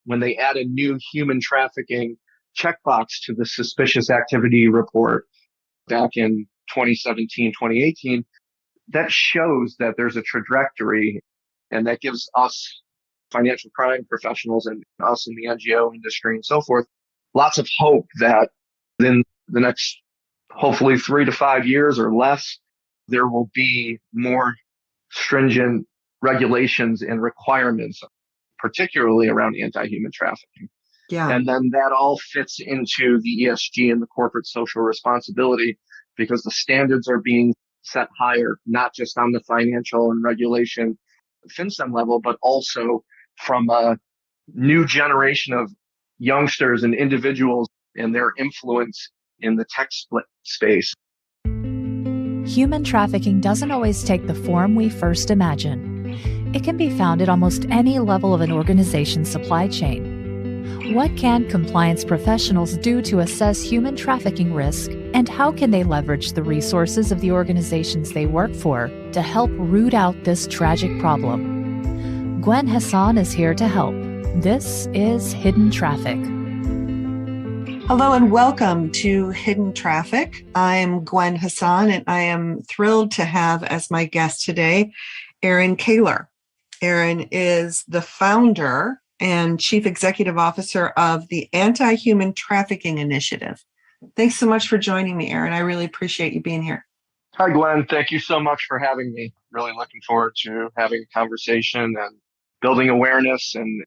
when they add a new human trafficking checkbox to the suspicious activity report back in 2017, 2018, that shows that there's a trajectory, and that gives us financial crime professionals and us in the NGO industry and so forth lots of hope that in the next, hopefully 3 to 5 years or less, there will be more stringent regulations and requirements, particularly around anti-human trafficking. Yeah. And then that all fits into the ESG and the corporate social responsibility, because the standards are being set higher, not just on the financial and regulation FinCEN level, but also from a new generation of youngsters and individuals and their influence in the tech space. Human trafficking doesn't always take the form we first imagine. It can be found at almost any level of an organization's supply chain. What can compliance professionals do to assess human trafficking risk, and how can they leverage the resources of the organizations they work for to help root out this tragic problem? Gwen Hassan is here to help. This is Hidden Traffic. Hello and welcome to Hidden Traffic. I'm Gwen Hassan, and I am thrilled to have as my guest today Aaron Kahler. Aaron is the founder and Chief Executive Officer of the Anti-Human-Trafficking Initiative. Thanks so much for joining me, Aaron. I really appreciate you being here. Hi, Glenn. Thank you so much for having me. Really looking forward to having a conversation and building awareness and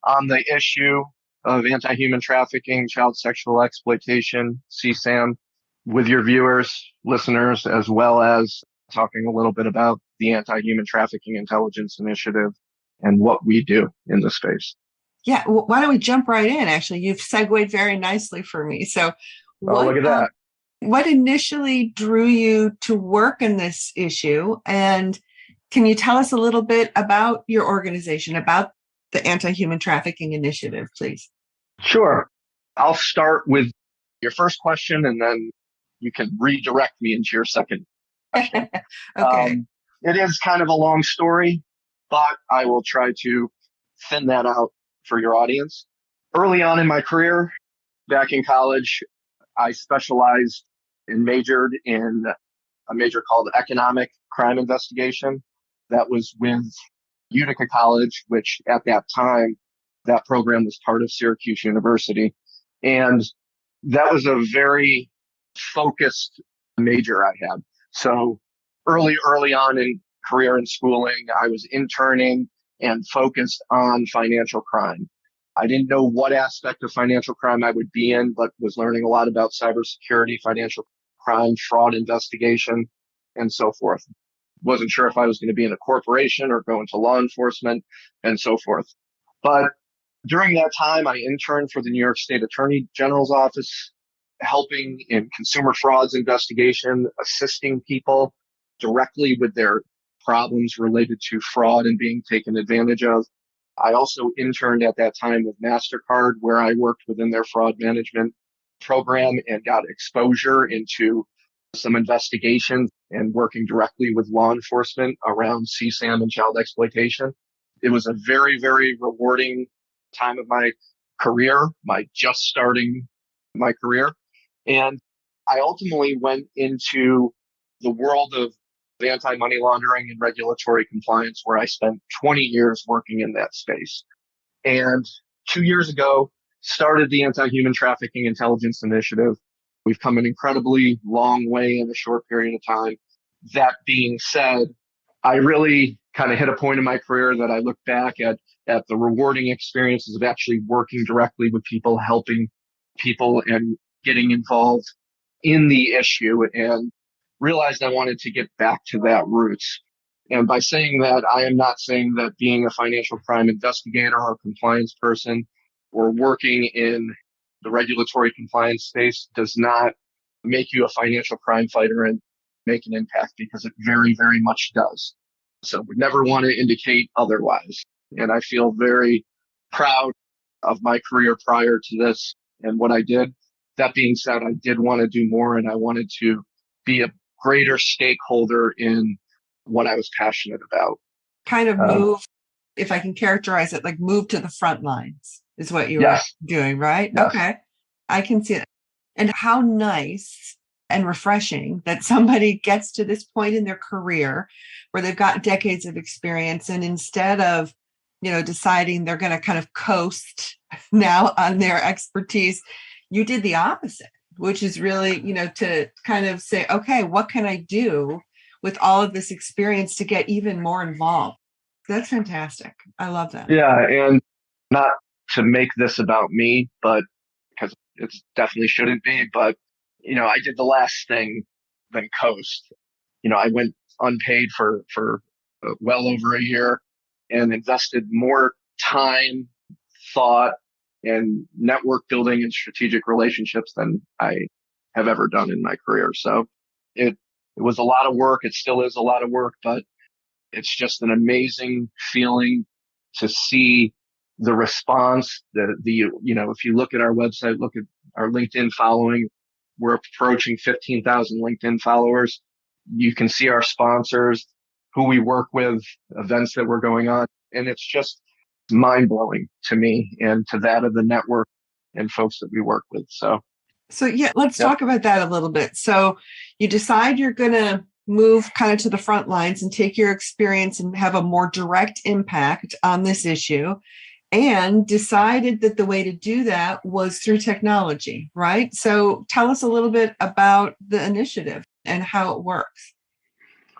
on the issue of anti-human trafficking, child sexual exploitation, CSAM, with your viewers, listeners, as well as talking a little bit about the Anti-Human Trafficking Intelligence Initiative and what we do in the space. Yeah, why don't we jump right in? Actually, you've segued very nicely for me. So, look at that. What initially drew you to work in this issue? And can you tell us a little bit about your organization, about the Anti-Human Trafficking Initiative, please? Sure. I'll start with your first question, and then you can redirect me into your second question. Okay. It is kind of a long story, but I will try to thin that out for your audience. Early on in my career, back in college, I specialized and majored in a major called economic crime investigation. That was with Utica College, which at that time, that program was part of Syracuse University. And that was a very focused major I had. So early on in career and schooling, I was interning and focused on financial crime. I didn't know what aspect of financial crime I would be in, but was learning a lot about cybersecurity, financial crime, fraud investigation, and so forth. Wasn't sure if I was going to be in a corporation or go into law enforcement and so forth. But during that time, I interned for the New York State Attorney General's office, helping in consumer frauds investigation, assisting people directly with their problems related to fraud and being taken advantage of. I also interned at that time with MasterCard, where I worked within their fraud management program and got exposure into some investigations and working directly with law enforcement around CSAM and child exploitation. It was a very, very rewarding time of my career, just starting my career. And I ultimately went into the world of anti-money laundering and regulatory compliance, where I spent 20 years working in that space. And 2 years ago, started the Anti-Human Trafficking Intelligence Initiative. We've come an incredibly long way in a short period of time. That being said, I really kind of hit a point in my career that I look back at the rewarding experiences of actually working directly with people, helping people and getting involved in the issue, and realized I wanted to get back to that roots. And by saying that, I am not saying that being a financial crime investigator or compliance person or working in the regulatory compliance space does not make you a financial crime fighter and make an impact, because it very, very much does. So we never want to indicate otherwise. And I feel very proud of my career prior to this and what I did. That being said, I did want to do more, and I wanted to be a greater stakeholder in what I was passionate about. Kind of move, if I can characterize it, like move to the front lines. is what you were Yes. doing, right? Yes. Okay. I can see it. And how nice and refreshing that somebody gets to this point in their career where they've got decades of experience, and instead of, deciding they're going to kind of coast now on their expertise, you did the opposite, which is really, to kind of say, okay, what can I do with all of this experience to get even more involved? That's fantastic. I love that. Yeah. And not to make this about me, but because it definitely shouldn't be, but, I did the last thing than coast. I went unpaid for well over a year and invested more time, thought, and network building and strategic relationships than I have ever done in my career. So it was a lot of work. It still is a lot of work, but it's just an amazing feeling to see the response. If you look at our website, look at our LinkedIn following, we're approaching 15,000 LinkedIn followers. You can see our sponsors, who we work with, events that we're going on. And it's just mind blowing to me and to that of the network and folks that we work with. So yeah, let's talk about that a little bit. So you decide you're going to move kind of to the front lines and take your experience and have a more direct impact on this issue, and decided that the way to do that was through technology, right? So tell us a little bit about the initiative and how it works.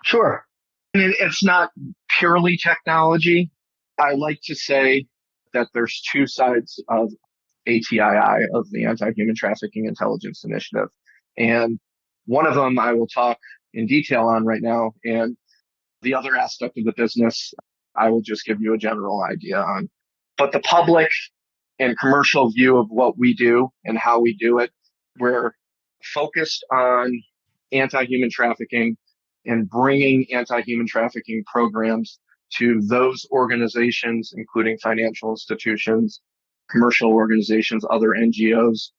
Sure. It's not purely technology. I like to say that there's two sides of ATII, of the Anti-Human Trafficking Intelligence Initiative. And one of them I will talk in detail on right now. And the other aspect of the business, I will just give you a general idea on. But the public and commercial view of what we do and how we do it, we're focused on anti-human trafficking and bringing anti-human trafficking programs to those organizations, including financial institutions, commercial organizations, other NGOs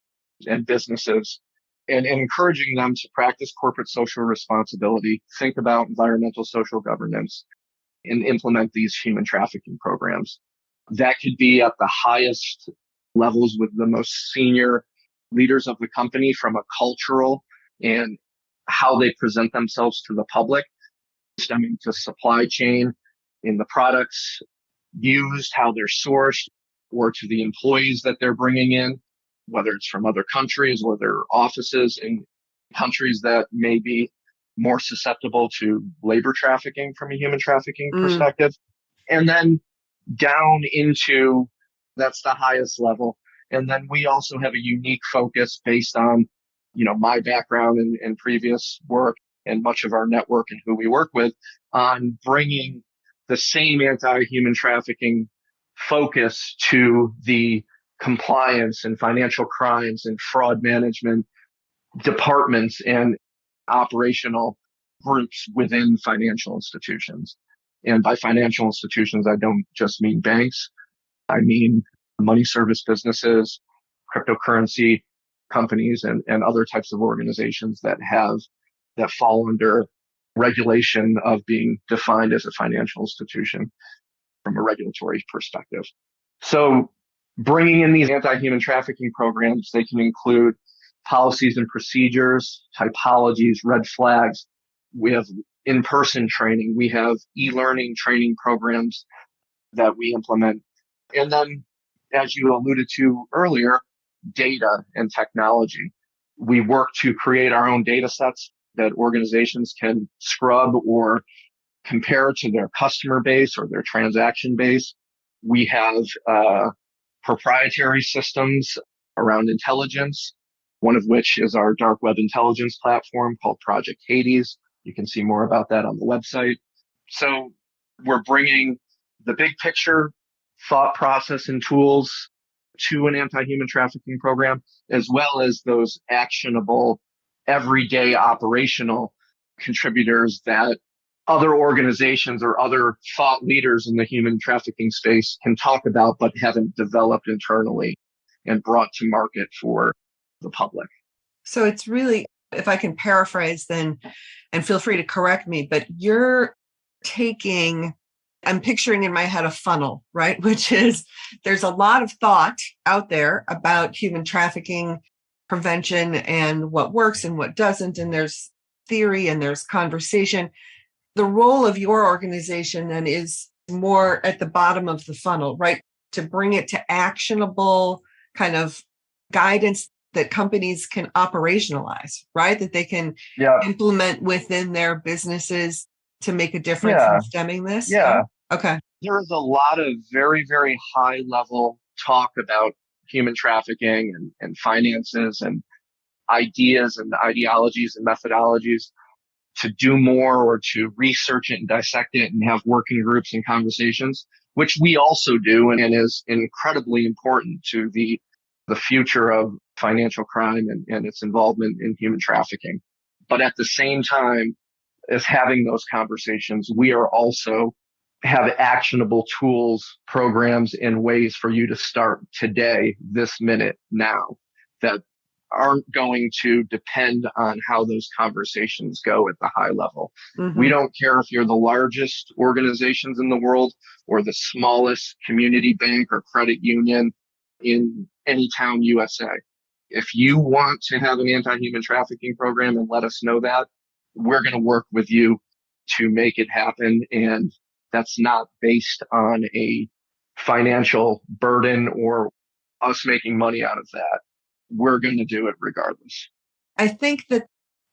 and businesses, and encouraging them to practice corporate social responsibility, think about environmental social governance, and implement these human trafficking programs. That could be at the highest levels with the most senior leaders of the company, from a cultural and how they present themselves to the public, stemming to supply chain in the products used, how they're sourced, or to the employees that they're bringing in, whether it's from other countries or their offices in countries that may be more susceptible to labor trafficking from a human trafficking perspective. And then down into, that's the highest level. And then we also have a unique focus based on, my background and previous work and much of our network and who we work with, on bringing the same anti-human trafficking focus to the compliance and financial crimes and fraud management departments and operational groups within financial institutions. And by financial institutions, I don't just mean banks. I mean money service businesses, cryptocurrency companies, and other types of organizations that fall under regulation of being defined as a financial institution from a regulatory perspective. So bringing in these anti-human trafficking programs, they can include policies and procedures, typologies, red flags. We have in-person training. We have e-learning training programs that we implement. And then, as you alluded to earlier, data and technology. We work to create our own data sets that organizations can scrub or compare to their customer base or their transaction base. We have proprietary systems around intelligence, one of which is our dark web intelligence platform called Project Hades. You can see more about that on the website. So we're bringing the big picture thought process and tools to an anti-human trafficking program, as well as those actionable, everyday operational contributors that other organizations or other thought leaders in the human trafficking space can talk about, but haven't developed internally and brought to market for the public. So it's really, if I can paraphrase then, and feel free to correct me, but you're taking I'm picturing in my head a funnel, right? Which is there's a lot of thought out there about human trafficking prevention and what works and what doesn't. And there's theory and there's conversation. The role of your organization then is more at the bottom of the funnel, right? To bring it to actionable kind of guidance that companies can operationalize, right? That they can implement within their businesses to make a difference in stemming this. Yeah. Okay. There is a lot of very, very high level talk about human trafficking and finances and ideas and ideologies and methodologies to do more or to research it and dissect it and have working groups and conversations, which we also do and is incredibly important to the future of financial crime and its involvement in human trafficking. But at the same time as having those conversations, we are also have actionable tools, programs, and ways for you to start today, this minute, now, that aren't going to depend on how those conversations go at the high level. Mm-hmm. We don't care if you're the largest organizations in the world or the smallest community bank or credit union in any town, USA. If you want to have an anti-human trafficking program and let us know that, we're going to work with you to make it happen. And that's not based on a financial burden or us making money out of that. We're going to do it regardless. I think that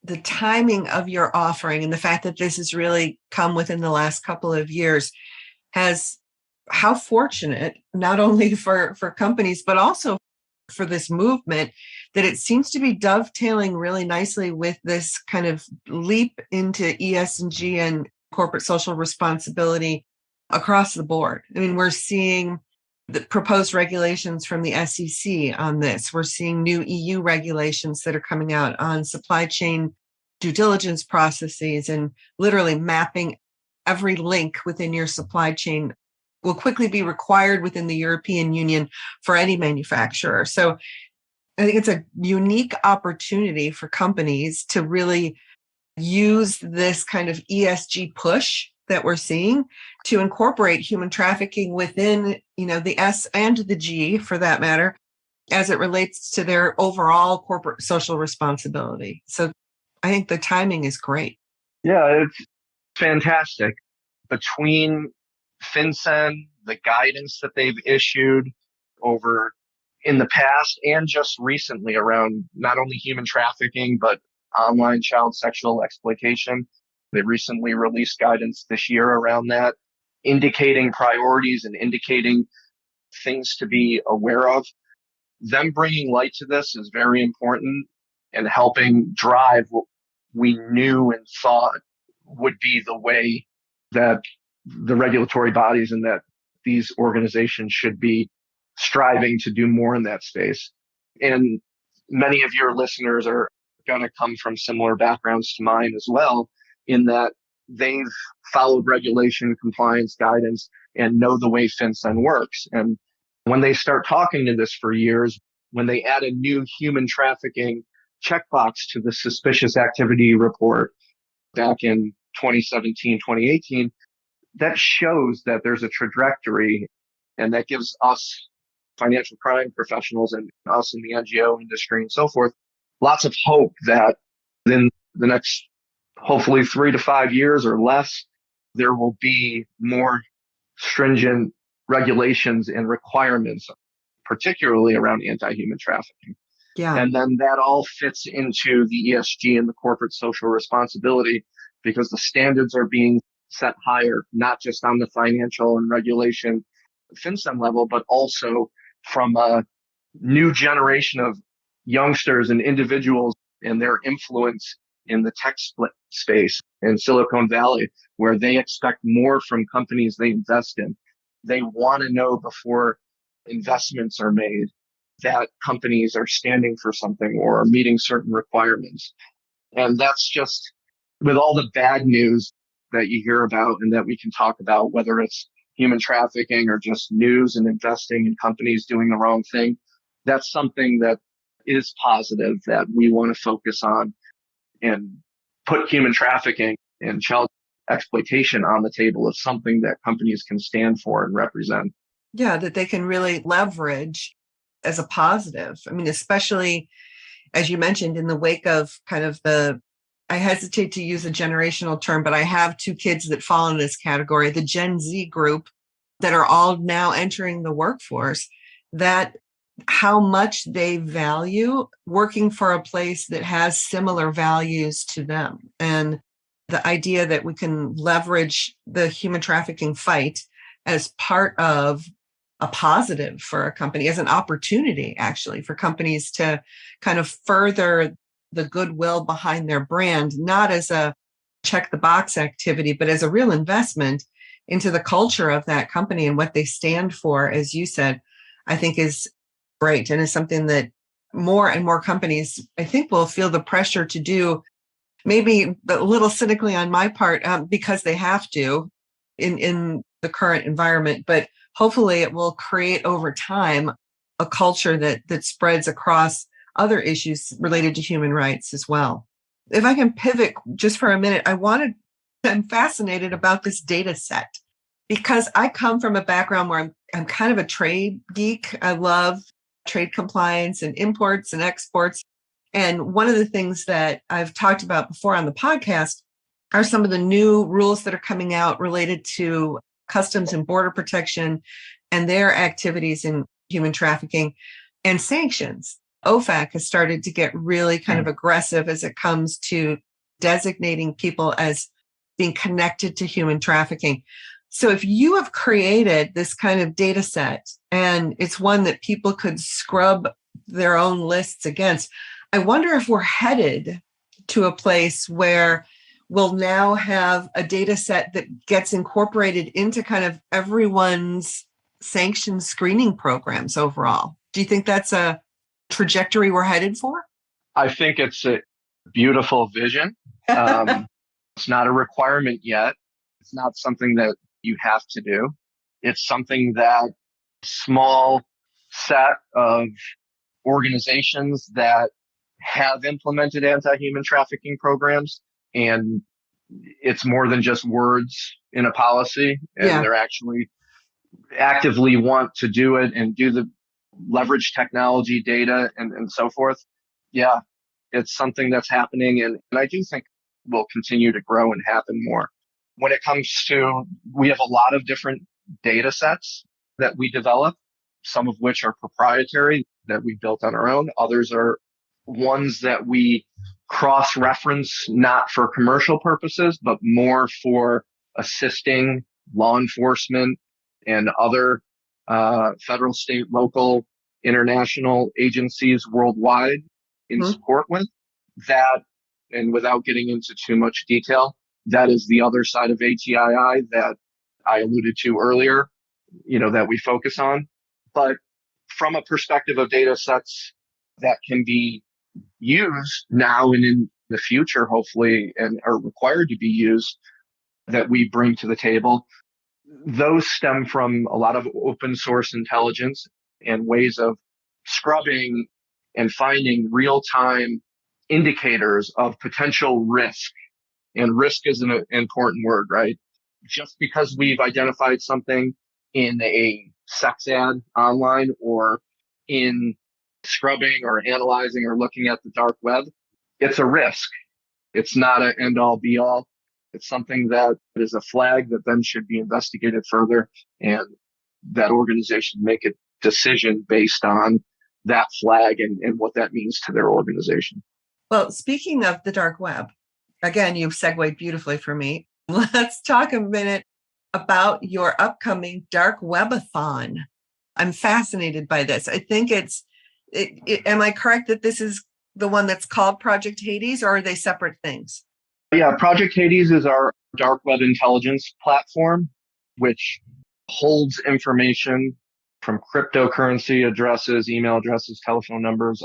the timing of your offering and the fact that this has really come within the last couple of years has how fortunate, not only for companies, but also for this movement, that it seems to be dovetailing really nicely with this kind of leap into ESG and corporate social responsibility across the board. I mean, we're seeing the proposed regulations from the SEC on this. We're seeing new EU regulations that are coming out on supply chain due diligence processes, and literally mapping every link within your supply chain will quickly be required within the European Union for any manufacturer. So I think it's a unique opportunity for companies to really use this kind of ESG push that we're seeing to incorporate human trafficking within, the S and the G, for that matter, as it relates to their overall corporate social responsibility. So I think the timing is great. Yeah, it's fantastic. Between FinCEN, the guidance that they've issued over in the past and just recently around not only human trafficking, but online child sexual exploitation. They recently released guidance this year around that, indicating priorities and indicating things to be aware of. Them bringing light to this is very important and helping drive what we knew and thought would be the way that the regulatory bodies and that these organizations should be striving to do more in that space. And many of your listeners are going to come from similar backgrounds to mine as well, in that they've followed regulation, compliance, guidance, and know the way FinCEN works. And when they start talking to this for years, when they add a new human trafficking checkbox to the suspicious activity report back in 2017, 2018, that shows that there's a trajectory, and that gives us financial crime professionals and us in the NGO industry and so forth lots of hope that in the next, hopefully 3 to 5 years or less, there will be more stringent regulations and requirements, particularly around anti-human trafficking. Yeah. And then that all fits into the ESG and the corporate social responsibility, because the standards are being set higher, not just on the financial and regulation FinCEN level, but also from a new generation of youngsters and individuals and their influence in the tech space in Silicon Valley, where they expect more from companies they invest in. They want to know before investments are made that companies are standing for something or are meeting certain requirements. And that's just, with all the bad news that you hear about and that we can talk about, whether it's human trafficking or just news and investing in companies doing the wrong thing, that's something that is positive that we want to focus on and put human trafficking and child exploitation on the table is something that companies can stand for and represent. Yeah, that they can really leverage as a positive. I mean, especially as you mentioned, in the wake of kind of I hesitate to use a generational term, but I have two kids that fall in this category, the Gen Z group that are all now entering the workforce, that how much they value working for a place that has similar values to them. And the idea that we can leverage the human trafficking fight as part of a positive for a company, as an opportunity, actually, for companies to kind of further the goodwill behind their brand, not as a check the box activity, but as a real investment into the culture of that company and what they stand for, as you said, I think is great. And is something that more and more companies, I think, will feel the pressure to do, maybe a little cynically on my part, because they have to in the current environment, but hopefully it will create over time a culture that spreads across other issues related to human rights as well. If I can pivot just for a minute, I'm fascinated about this data set because I come from a background where I'm kind of a trade geek. I love trade compliance and imports and exports. And one of the things that I've talked about before on the podcast are some of the new rules that are coming out related to Customs and Border Protection and their activities in human trafficking and sanctions. OFAC has started to get really kind of aggressive as it comes to designating people as being connected to human trafficking. So if you have created this kind of data set and it's one that people could scrub their own lists against, I wonder if we're headed to a place where we'll now have a data set that gets incorporated into kind of everyone's sanction screening programs overall. Do you think that's a trajectory we're headed for? I think it's a beautiful vision. It's not a requirement yet. It's not something that you have to do. It's something that a small set of organizations that have implemented anti-human trafficking programs, and it's more than just words in a policy, and they're actually actively want to do it and do the leverage technology, data, and so forth. Yeah, it's something that's happening, and I do think will continue to grow and happen more. When it comes to, we have a lot of different data sets that we develop, some of which are proprietary that we built on our own. Others are ones that we cross-reference, not for commercial purposes, but more for assisting law enforcement and other federal, state, local, international agencies worldwide in support with that. And without getting into too much detail, that is the other side of ATII that I alluded to earlier, that we focus on. But from a perspective of data sets that can be used now and in the future, hopefully, and are required to be used, that we bring to the table, those stem from a lot of open source intelligence and ways of scrubbing and finding real-time indicators of potential risk. And risk is an important word, right? Just because we've identified something in a sex ad online or in scrubbing or analyzing or looking at the dark web, it's a risk. It's not an end-all be-all. It's something that is a flag that then should be investigated further, and that organization make a decision based on that flag and what that means to their organization. Well, speaking of the dark web, again, you've segued beautifully for me. Let's talk a minute about your upcoming dark webathon. I'm fascinated by this. I think am I correct that this is the one that's called Project Hades, or are they separate things? Yeah, Project Hades is our dark web intelligence platform, which holds information from cryptocurrency addresses, email addresses, telephone numbers,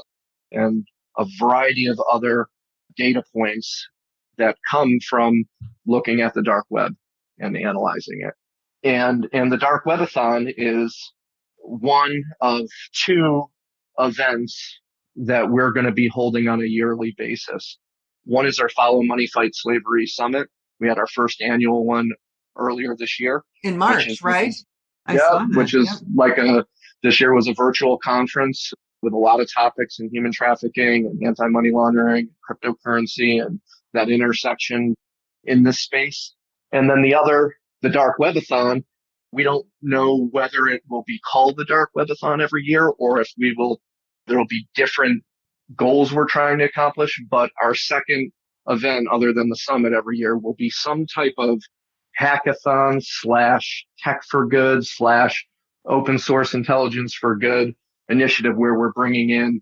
and a variety of other data points that come from looking at the dark web and analyzing it. And the Dark Webathon is one of two events that we're going to be holding on a yearly basis. One is our Follow Money, Fight Slavery Summit, We had our first annual one earlier this year. In March, right? I Yeah, saw that. which is this year was a virtual conference with a lot of topics in human trafficking and anti-money laundering, cryptocurrency, and that intersection in this space. And then the Dark Webathon, we don't know whether it will be called the Dark Webathon every year or if there will be different goals we're trying to accomplish. But our second event, other than the summit every year, will be some type of hackathon / tech for good / open source intelligence for good initiative where we're bringing in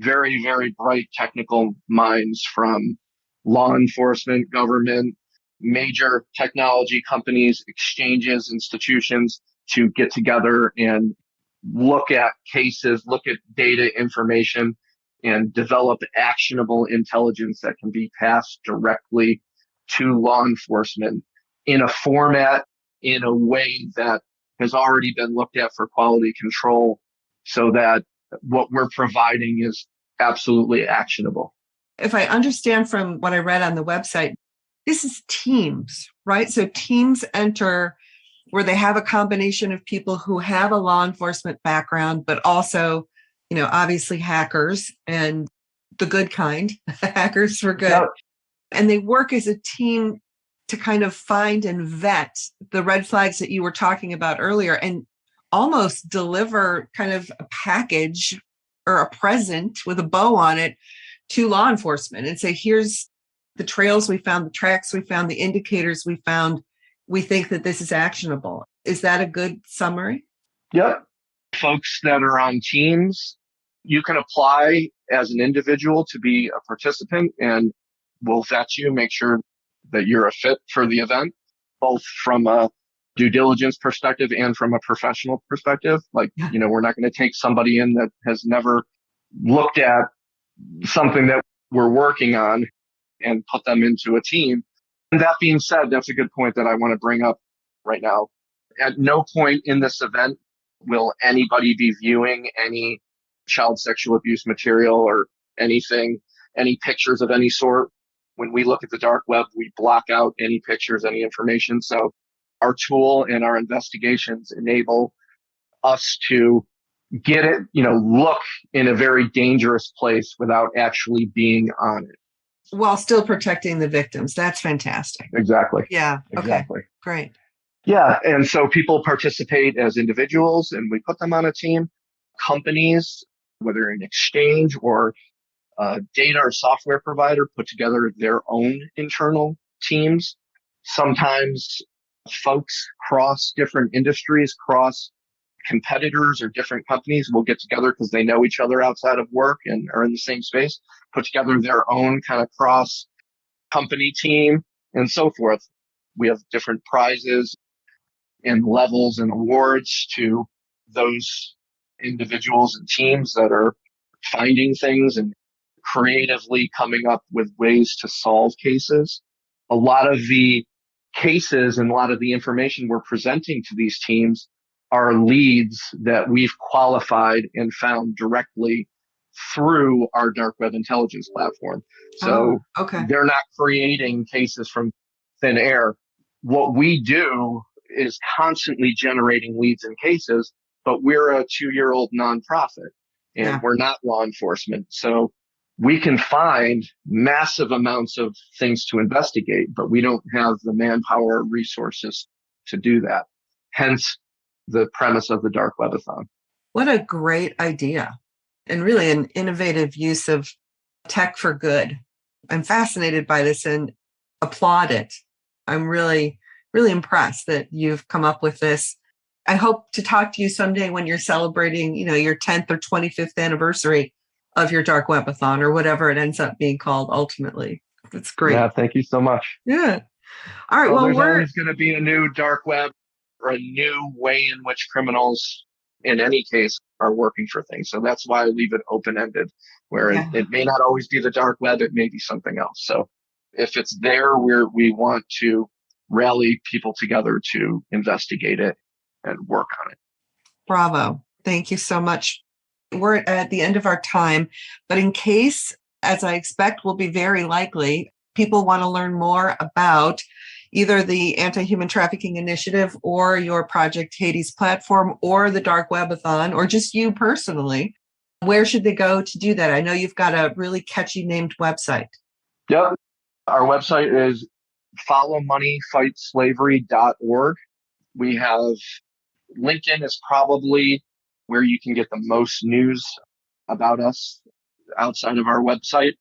very, very bright technical minds from law enforcement, government, major technology companies, exchanges, institutions to get together and look at cases, look at data information, and develop actionable intelligence that can be passed directly to law enforcement in a format, in a way that has already been looked at for quality control so that what we're providing is absolutely actionable. If I understand from what I read on the website, this is teams, right? So teams enter where they have a combination of people who have a law enforcement background, but also, obviously hackers and the good kind, hackers for good. Yep. And they work as a team to kind of find and vet the red flags that you were talking about earlier and almost deliver kind of a package or a present with a bow on it to law enforcement and say, here's the trails we found, the tracks we found, the indicators we found. We think that this is actionable. Is that a good summary? Yep. Folks that are on teams, you can apply as an individual to be a participant and we'll vet you, make sure that you're a fit for the event, both from a due diligence perspective and from a professional perspective. We're not going to take somebody in that has never looked at something that we're working on and put them into a team. And that being said, that's a good point that I want to bring up right now. At no point in this event will anybody be viewing any child sexual abuse material or anything, any pictures of any sort. When we look at the dark web, we block out any pictures, any information. So our tool and our investigations enable us to get it, look in a very dangerous place without actually being on it. While still protecting the victims. That's fantastic. Exactly. Yeah. Exactly. Okay. Great. Yeah. And so people participate as individuals and we put them on a team. Companies, whether an exchange or a data or software provider, put together their own internal teams. Sometimes folks cross different industries, cross competitors or different companies will get together because they know each other outside of work and are in the same space, put together their own kind of cross company team and so forth. We have different prizes and levels and awards to those individuals and teams that are finding things and creatively coming up with ways to solve cases. A lot of the cases and a lot of the information we're presenting to these teams are leads that we've qualified and found directly through our dark web intelligence platform. So They're not creating cases from thin air. What we do is constantly generating leads and cases, but we're a 2-year-old nonprofit and we're not law enforcement. So we can find massive amounts of things to investigate, but we don't have the manpower or resources to do that. Hence the premise of the Dark Webathon. What a great idea. And really an innovative use of tech for good. I'm fascinated by this and applaud it. I'm really, really impressed that you've come up with this. I hope to talk to you someday when you're celebrating, your 10th or 25th anniversary of your Dark Webathon or whatever it ends up being called ultimately. That's great. Yeah, thank you so much. Yeah. All right. Well, there's always going to be a new dark web or a new way in which criminals, in any case, are working for things. So that's why I leave it open-ended, where it may not always be the dark web, it may be something else. So if it's there, we want to rally people together to investigate it and work on it. Bravo. Thank you so much. We're at the end of our time, but in case, as I expect will be very likely, people want to learn more about either the Anti-Human Trafficking Initiative or your Project Hades platform or the Dark Webathon, or just you personally, where should they go to do that? I know you've got a really catchy named website. Yep. Our website is followmoneyfightslavery.org. We have LinkedIn is probably where you can get the most news about us outside of our website.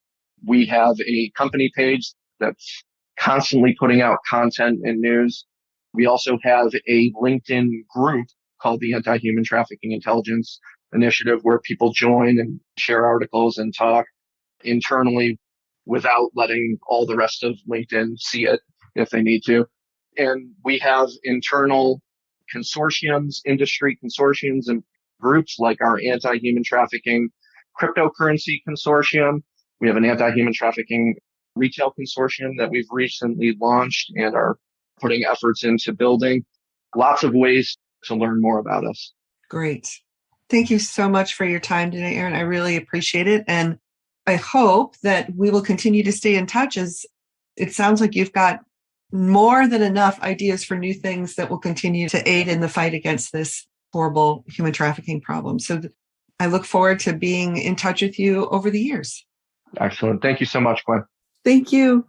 We have a company page that's constantly putting out content and news. We also have a LinkedIn group called the Anti-Human Trafficking Intelligence Initiative, where people join and share articles and talk internally without letting all the rest of LinkedIn see it if they need to. And we have internal consortiums, industry consortiums and groups like our Anti-Human Trafficking Cryptocurrency Consortium. We have an Anti-Human Trafficking Retail Consortium that we've recently launched and are putting efforts into building. Lots of ways to learn more about us. Great. Thank you so much for your time today, Aaron. I really appreciate it. And I hope that we will continue to stay in touch, as it sounds like you've got more than enough ideas for new things that will continue to aid in the fight against this horrible human trafficking problem. So I look forward to being in touch with you over the years. Excellent. Thank you so much, Gwen. Thank you.